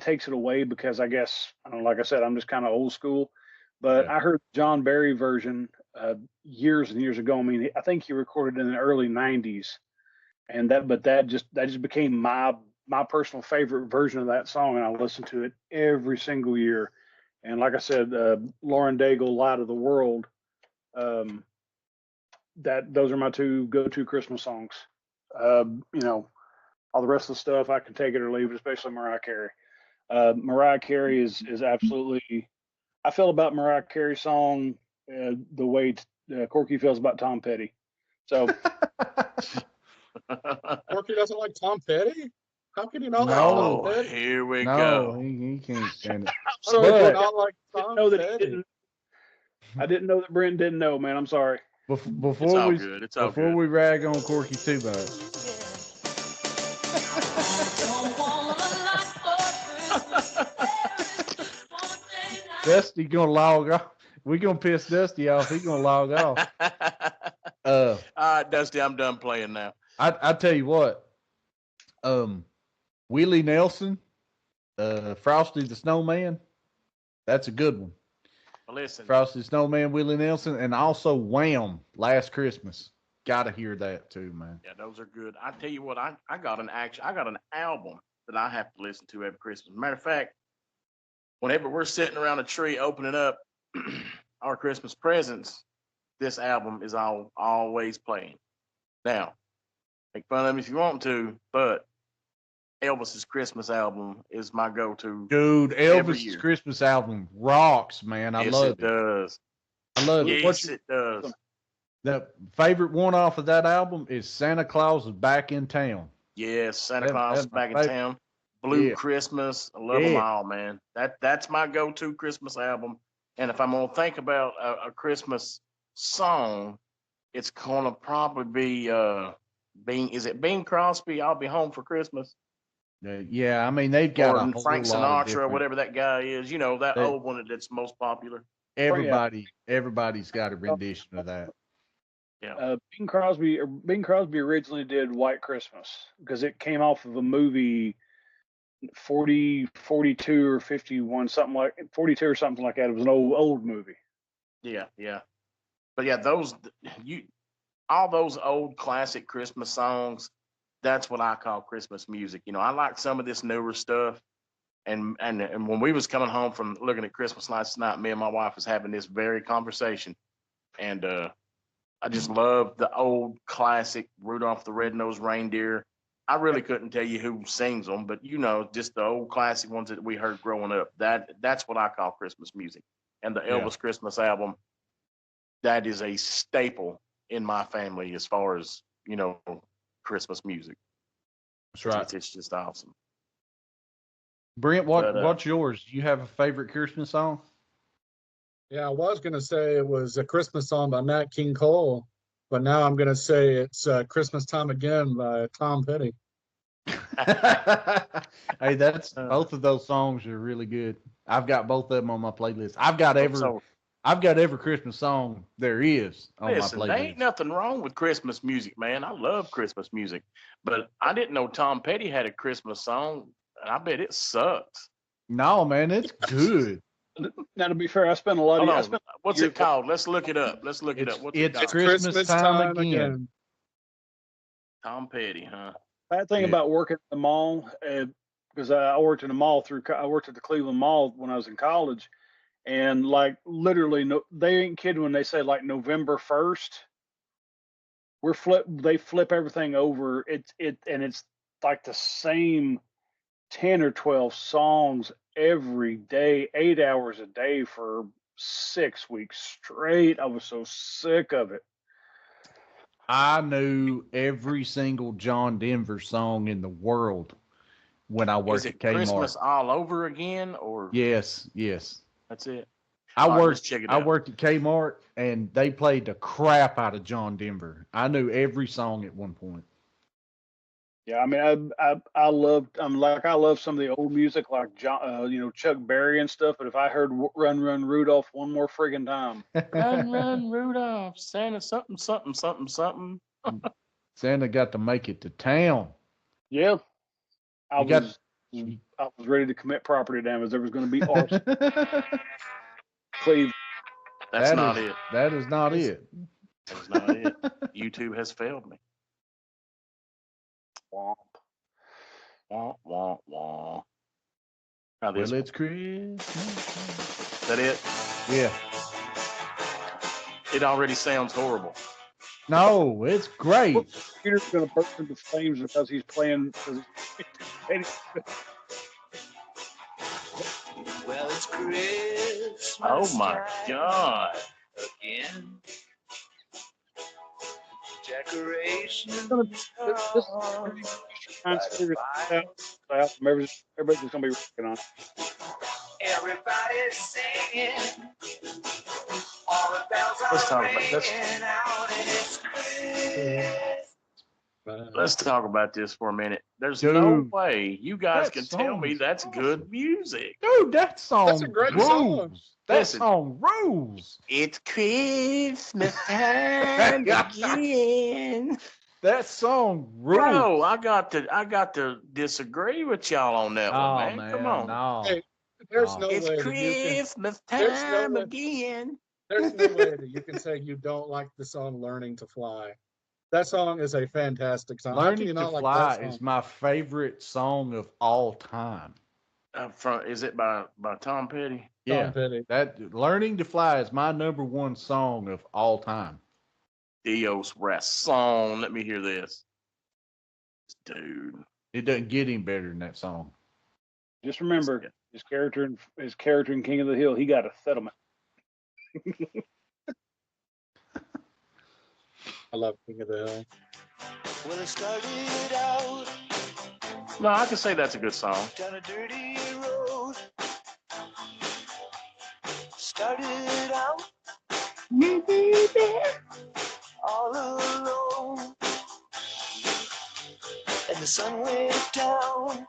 takes it away because I guess I don't know, like I said, I'm just kind of old school. But Yeah. I heard the John Barry version years and years ago. I mean, I think he recorded in the early '90s, and that just became my personal favorite version of that song, and I listen to it every single year. And like I said, Lauren Daigle, "Light of the World," those are my two go-to Christmas songs. All the rest of the stuff I can take it or leave it, especially Mariah Carey. Mariah Carey is absolutely. I feel about Mariah Carey's song the way Corky feels about Tom Petty. So Corky doesn't like Tom Petty? How can you not like No. Tom Petty? Here we No, go. he can't stand it. I'm sorry, How can you But- not like I didn't Tom know that he Petty? didn't. I didn't know that Brent didn't know, man. I'm sorry. It's Before all we good. It's all before good. we rag on Corky too much, Dusty gonna log off. We gonna piss Dusty off. He gonna log off. All right, Dusty, I'm done playing now. I tell you what, Willie Nelson, Frosty the Snowman, that's a good one. Well, listen, Frosty the Snowman, Willie Nelson, and also Wham! Last Christmas. Gotta hear that too, man. yeah, those are good. I tell you what, I got an album that I have to listen to every Christmas. Matter of fact, whenever we're sitting around a tree opening up our Christmas presents, this album is always playing. Now, make fun of me if you want to, but Elvis's Christmas album is my go-to. Dude, Every Elvis' year. Christmas album rocks, man. I Yes, love it does. I love it. Yes, it does. The favorite one off of that album is "Santa Claus is Back in Town." Yes, Santa That- Claus that's is my back in favorite. town. Blue Yeah. Christmas. I love them Yeah. all, man. That's my go-to Christmas album. And if I'm gonna think about a Christmas song, it's gonna probably be Bing Crosby? "I'll Be Home for Christmas," Yeah, I mean they've got or a whole Frank lot of Sinatra, or different- whatever that guy is. You know, that They- old one that's most popular. Everybody's got a rendition of that. Yeah. Bing Crosby originally did "White Christmas" because it came off of a movie 42 or 51, 42 or something like that. It was an old movie. Yeah, yeah. But yeah, all those old classic Christmas songs, that's what I call Christmas music. You know, I like some of this newer stuff. And when we was coming home from looking at Christmas lights tonight, me and my wife was having this very conversation. And I just love the old classic Rudolph the Red-Nosed Reindeer. I really couldn't tell you who sings them, but just the old classic ones that we heard growing up. That's what I call Christmas music. And the Elvis Christmas album, that is a staple in my family as far as, Christmas music. That's right. It's just awesome. Brent, But, what's yours? Do you have a favorite Christmas song? Yeah, I was going to say it was a Christmas song by Nat King Cole, but now I'm going to say it's Christmas Time Again by Tom Petty. Hey, that's both of those songs are really good. I've got both of them on my playlist. I've got every Christmas song there is on Listen, my there playlist. ain't nothing wrong with Christmas music, man. I love Christmas music, but I didn't know Tom Petty had a Christmas song, and I bet it sucks. No, man, it's good. Now, to be fair, I spent a lot Hold of. I on. spent What's years it called? Let's look it up. What's it It's called? Christmas time again. Tom Petty, huh? bad thing Yeah. about working at the mall, because I worked in the mall I worked at the Cleveland Mall when I was in college, and like literally, no, they ain't kidding when they say like November 1st, they flip everything over. It's like the same 10 or 12 songs every day, 8 hours a day for 6 weeks straight. I was so sick of it. I knew every single John Denver song in the world when I Is worked it at Kmart. Christmas all over again, or Yes. that's it? I All right, let's worked. check it I out. worked at Kmart, and they played the crap out of John Denver. I knew every song at one point. Yeah, I mean, I love some of the old music like John, Chuck Berry and stuff. But if I heard Run Run Rudolph one more friggin' time, Run, run, Rudolph, Santa, something, something, something, something. Santa got to make it to town. yeah, I You got- was ready to commit property damage. There was going to be arson. Cleve. That's not it. That is not it. That is not it. YouTube has failed me. Womp. Womp, womp, womp. Now this, Well, it's Christmas. is that it? Yeah. It already sounds horrible. No, it's great. Peter's going to burst into flames because he's playing. Well, it's Christmas. Oh my God. Again. Decorations. Everybody's going to be working on it. Everybody's singing. All the bells Let's are talk about this. ringing out, and it's Christmas. Let's talk about this for a minute. There's Dude, no way you guys that can tell me song's that's awesome. good music. Dude, that song That's a great rules. song. That Listen. song rules. It's Christmas time again. That song rules. Bro, I got to disagree with y'all on that Oh, one, man. Come on. No. Hey, there's Oh. no It's way that Christmas there's no time way- again. there's no way that you can say you don't like the song "Learning to Fly." That song is a fantastic song. How can you Learning to not like Fly that is song? my favorite song of all time. Is it by Tom Petty? Yeah, Tom Petty. that Learning to Fly is my number one song of all time. Dios Razón. Let me hear this. Dude. It doesn't get any better than that song. Just remember his character in King of the Hill. He got a settlement. I love King of the Hill. Well, it started out No, I can say that's a good song. down a dirty road. Started out all alone. And the sun went down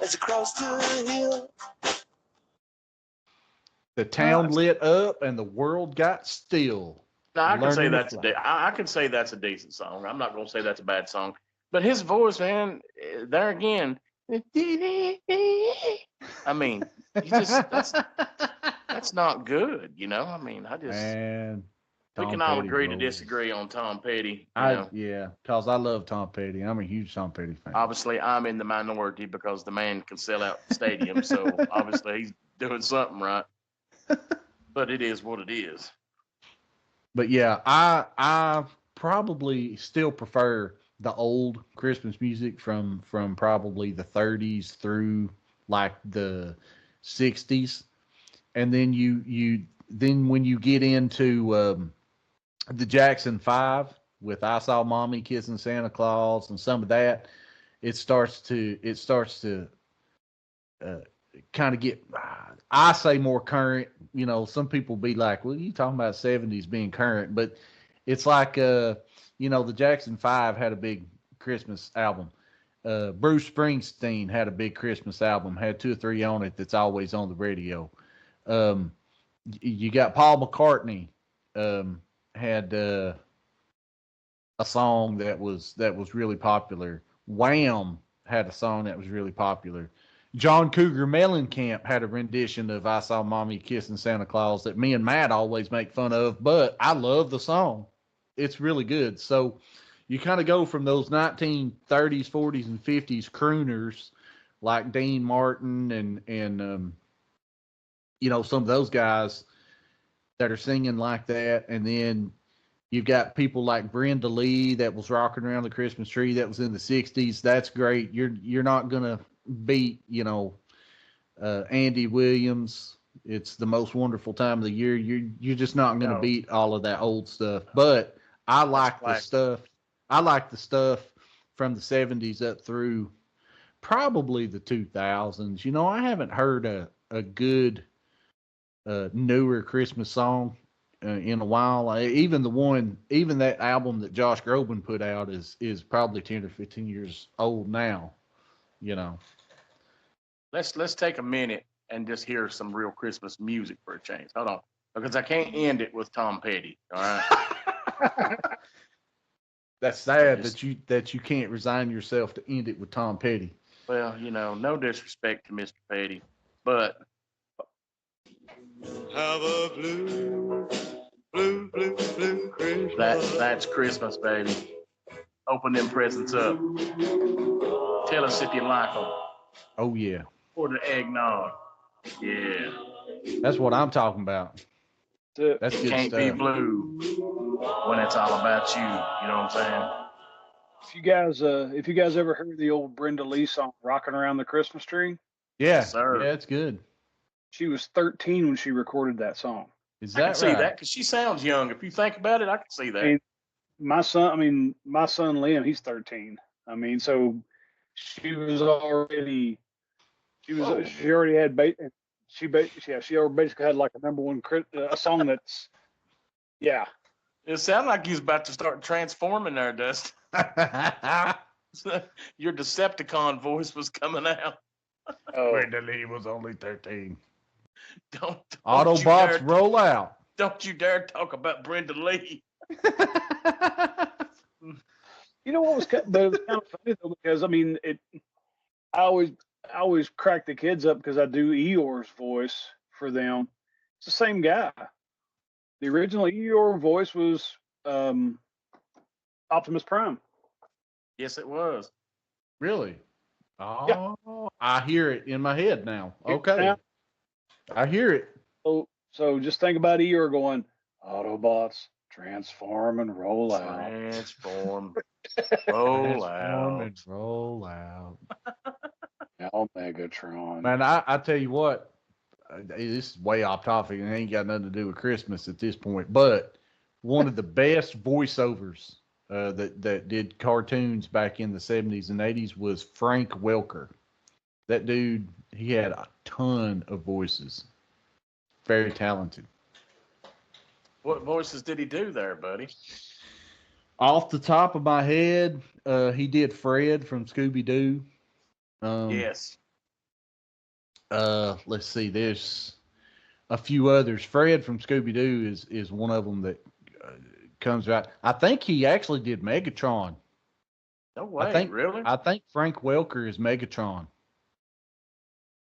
as across the hill. The town lit up and the world got still. No, I can say Learning to that's Fly. I can say that's a decent song. I'm not going to say that's a bad song. But his voice, man, there again. I mean, you just that's not good, you know. I mean, I just Man, we Tom can all Petty agree to rules. disagree on Tom Petty. You know. Yeah, because I love Tom Petty. I'm a huge Tom Petty fan. Obviously, I'm in the minority because the man can sell out stadiums, so obviously he's doing something right. But it is what it is. But yeah, I probably still prefer the old Christmas music from probably the 30s through like the 60s, and then then when you get into the Jackson 5 with "I Saw Mommy Kissing Santa Claus" and some of that, it starts to kind of get, I say, more current. You know, some people be like, well, you talking about 70s being current, but it's like, the Jackson 5 had a big Christmas album. Bruce Springsteen had a big Christmas album, had 2 or 3 on it that's always on the radio. You got Paul McCartney had a song that was really popular. Wham had a song that was really popular. John Cougar Mellencamp had a rendition of I Saw Mommy Kissing Santa Claus that me and Matt always make fun of, but I love the song. It's really good. So you kind of go from those 1930s, 40s, and 50s crooners like Dean Martin and some of those guys that are singing like that. And then you've got people like Brenda Lee that was rocking around the Christmas tree that was in the 60s. That's great. You're not going to beat, Andy Williams. It's the most wonderful time of the year. You're just not going to beat all of that old stuff. But I like the stuff. I like the stuff from the 70s up through probably the 2000s. I haven't heard a good newer Christmas song in a while. Even that album that Josh Groban put out is probably 10 or 15 years old now. Let's take a minute and just hear some real Christmas music for a change. Hold on, because I can't end it with Tom Petty. All right. That's sad that you can't resign yourself to end it with Tom Petty. Well, no disrespect to Mr. Petty, but have a blue Christmas. That's Christmas, baby. Open them presents up. Tell us if you like them. Oh yeah. Pour the eggnog. Yeah. That's what I'm talking about. That's good can't stuff. be blue when it's all about you. You know what I'm saying? If you guys ever heard the old Brenda Lee song "Rocking Around the Christmas Tree," yeah, sir. Yeah, it's good. She was 13 when she recorded that song. Is that right? I can see that because she sounds young. If you think about it, I can see that. My son Liam, he's 13. So she already had she basically had like a number one a song that's It sounded like he's about to start transforming there, Dustin. Your Decepticon voice was coming out. Brenda Lee was only 13. Don't Autobots roll out. Don't you dare talk about Brenda Lee. You know what was kind of funny though, because I always crack the kids up because I do Eeyore's voice for them. It's the same guy. The original Eeyore voice was Optimus Prime. Yes, it was. Really? Oh, yeah. I hear it in my head now. Okay. I hear it. So just think about Eeyore going, Autobots, transform and roll out. Transform, roll out. And roll out. Now Megatron. Man, I tell you what, this is way off topic and it ain't got nothing to do with Christmas at this point, but one of the best voiceovers that did cartoons back in the 70s and 80s was Frank Welker. That dude, he had a ton of voices. Very talented. What voices did he do there, buddy? Off the top of my head, he did Fred from Scooby-Doo. Yes. Let's see. There's a few others. Fred from Scooby-Doo is one of them that comes out. I think he actually did Megatron. No way, really? I think Frank Welker is Megatron.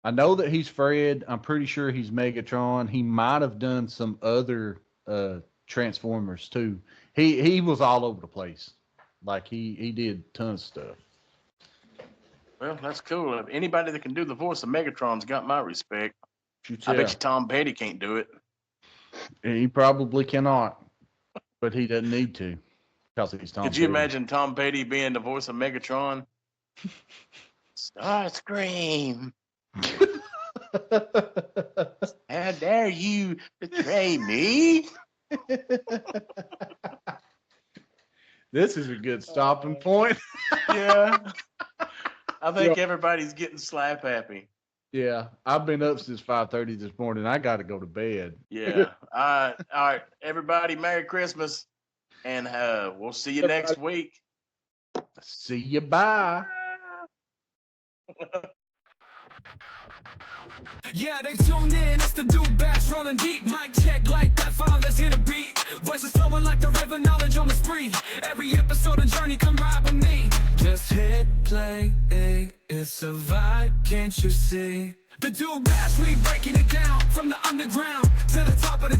I know that he's Fred. I'm pretty sure he's Megatron. He might have done some other Transformers too. He was all over the place. Like he did tons of stuff. Well, that's cool. If anybody that can do the voice of Megatron's got my respect. I bet you Tom Petty can't do it. He probably cannot, but he doesn't need to because he's Tom Could you imagine Tom Petty being the voice of Megatron? Starscream. How dare you betray me? This is a good stopping point. Yeah. I think everybody's getting slap happy. Yeah. I've been up since 5:30 this morning. I got to go to bed. Yeah. All right. Everybody, Merry Christmas. And we'll see you next week. See you. Bye. Yeah, they tune in, it's the Dude Bash rolling deep. Mic check like that, let's hit a beat. Voices flowing like the river, knowledge on the spree. Every episode and journey, come ride with me. Just hit play, it's a vibe, can't you see? The Dude Bash, we breaking it down. From the underground to the top of the